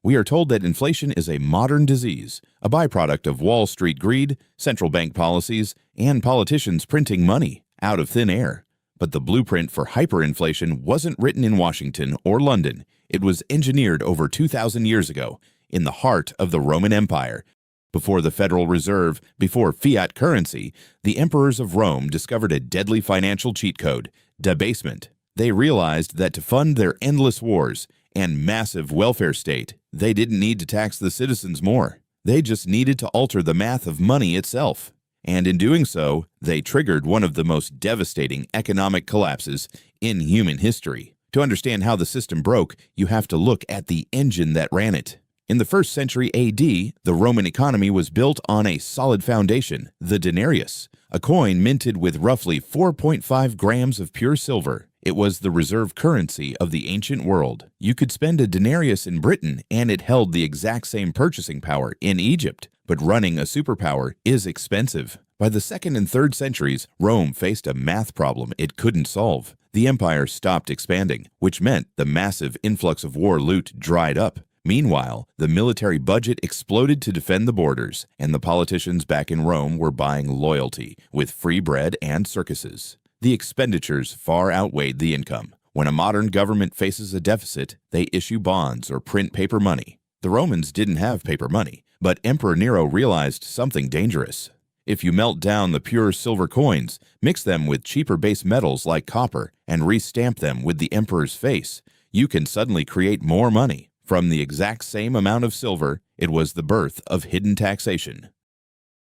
We are told that inflation is a modern disease, a byproduct of Wall Street greed, central bank policies, and politicians printing money out of thin air. But the blueprint for hyperinflation wasn't written in Washington or London. It was engineered over 2,000 years ago, in the heart of the Roman Empire. Before the Federal Reserve, before fiat currency, the emperors of Rome discovered a deadly financial cheat code, debasement. They realized that to fund their endless wars and massive welfare state, they didn't need to tax the citizens more. They just needed to alter the math of money itself. And in doing so, they triggered one of the most devastating economic collapses in human history. To understand how the system broke, you have to look at the engine that ran it. In the 1st century AD, the Roman economy was built on a solid foundation, the denarius, a coin minted with roughly 4.5 grams of pure silver. It was the reserve currency of the ancient world. You could spend a denarius in Britain, and it held the exact same purchasing power in Egypt. But running a superpower is expensive. By the 2nd and 3rd centuries, Rome faced a math problem it couldn't solve. The empire stopped expanding, which meant the massive influx of war loot dried up. Meanwhile, the military budget exploded to defend the borders, and the politicians back in Rome were buying loyalty with free bread and circuses. The expenditures far outweighed the income. When a modern government faces a deficit, they issue bonds or print paper money. The Romans didn't have paper money, but Emperor Nero realized something dangerous. If you melt down the pure silver coins, mix them with cheaper base metals like copper, and restamp them with the emperor's face, you can suddenly create more money. From the exact same amount of silver, it was the birth of hidden taxation.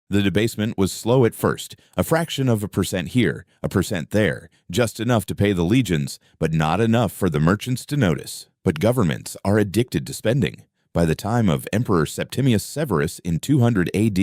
The debasement was slow at first, a fraction of a percent here, a percent there, just enough to pay the legions, but not enough for the merchants to notice. But governments are addicted to spending. By the time of Emperor Septimius Severus in 200 AD,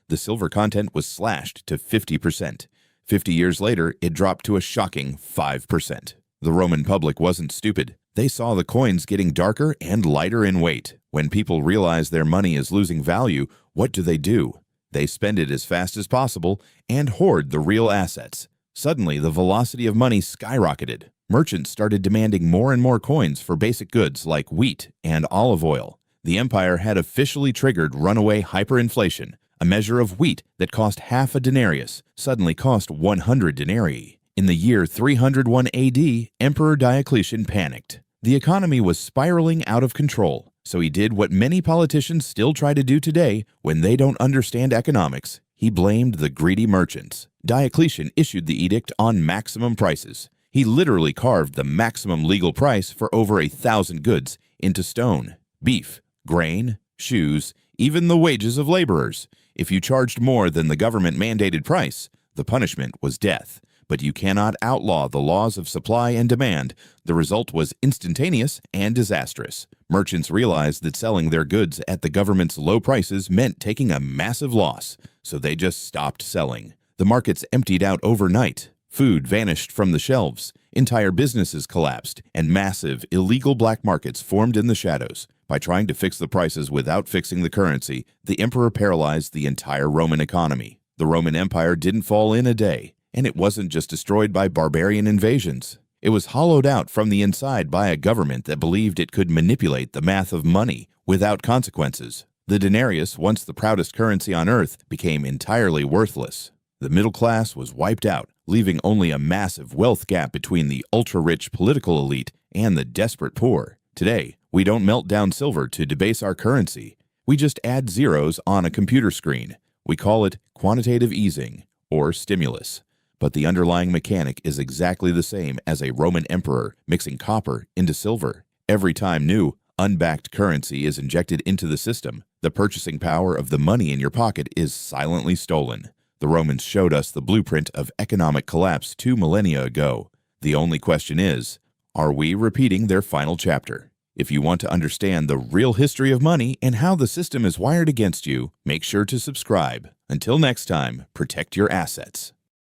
the silver content was slashed to 50%. 50 years later, it dropped to a shocking 5%. The Roman public wasn't stupid. They saw the coins getting darker and lighter in weight. When people realize their money is losing value, what do? They spend it as fast as possible and hoard the real assets. Suddenly, the velocity of money skyrocketed. Merchants started demanding more and more coins for basic goods like wheat and olive oil. The empire had officially triggered runaway hyperinflation. A measure of wheat that cost half a denarius suddenly cost 100 denarii. In the year 301 AD, Emperor Diocletian panicked. The economy was spiraling out of control, so he did what many politicians still try to do today when they don't understand economics. He blamed the greedy merchants. Diocletian issued the edict on maximum prices. He literally carved the maximum legal price for over 1,000 goods into stone. Beef, grain, shoes, even the wages of laborers. If you charged more than the government-mandated price, the punishment was death. But you cannot outlaw the laws of supply and demand. The result was instantaneous and disastrous. Merchants realized that selling their goods at the government's low prices meant taking a massive loss, so they just stopped selling. The markets emptied out overnight. Food vanished from the shelves. Entire businesses collapsed, and massive, illegal black markets formed in the shadows. By trying to fix the prices without fixing the currency, the emperor paralyzed the entire Roman economy. The Roman Empire didn't fall in a day. And it wasn't just destroyed by barbarian invasions. It was hollowed out from the inside by a government that believed it could manipulate the math of money without consequences. The denarius, once the proudest currency on earth, became entirely worthless. The middle class was wiped out, leaving only a massive wealth gap between the ultra-rich political elite and the desperate poor. Today, we don't melt down silver to debase our currency. We just add zeros on a computer screen. We call it quantitative easing or stimulus. But the underlying mechanic is exactly the same as a Roman emperor mixing copper into silver. Every time new, unbacked currency is injected into the system, the purchasing power of the money in your pocket is silently stolen. The Romans showed us the blueprint of economic collapse 2 millennia ago. The only question is, are we repeating their final chapter? If you want to understand the real history of money and how the system is wired against you, make sure to subscribe. Until next time, protect your assets.